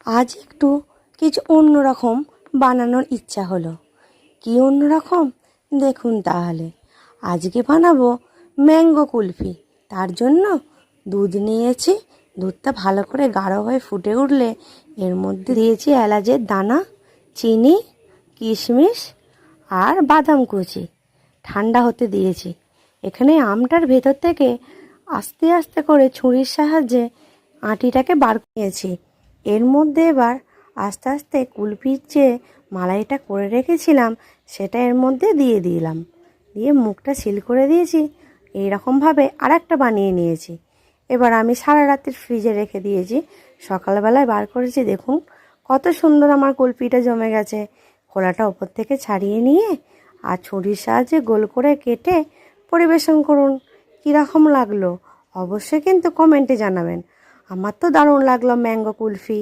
আজ একটু কিছু অন্যরকম বানানোর ইচ্ছা হলো। কি অন্যরকম দেখুন তাহলে। আজকে বানাবো ম্যাঙ্গো কুলফি। তার জন্য দুধ নিয়েছি। দুধটা ভালো করে গাঢ় হয়ে ফুটে উঠলে এর মধ্যে দিয়েছি এলাচের দানা, চিনি, কিশমিশ আর বাদাম কুচি। ঠান্ডা হতে দিয়েছি। এখানে আমটার ভেতর থেকে আস্তে আস্তে করে ছুরির সাহায্যে আটিটাকে বার নিয়েছি। এর মধ্যে এবার আস্তে আস্তে কুলফির যে মালাইটা করে রেখেছিলাম সেটা এর মধ্যে দিয়ে দিলাম। দিয়ে মুখটা সিল করে দিয়েছি। এইরকমভাবে আর একটা বানিয়ে নিয়েছি। এবার আমি সারা রাত্রি ফ্রিজে রেখে দিয়েছি। সকালবেলায় বার করেছি, দেখুন কত সুন্দর আমার কুলফিটা জমে গেছে। খোলাটা ওপর থেকে ছাড়িয়ে নিয়ে আর ছুরির সাহায্যে গোল করে কেটে পরিবেশন করুন। কীরকম লাগলো অবশ্যই কিন্তু কমেন্টে জানাবেন। আমার তো দারুণ লাগলো ম্যাঙ্গো কুলফি।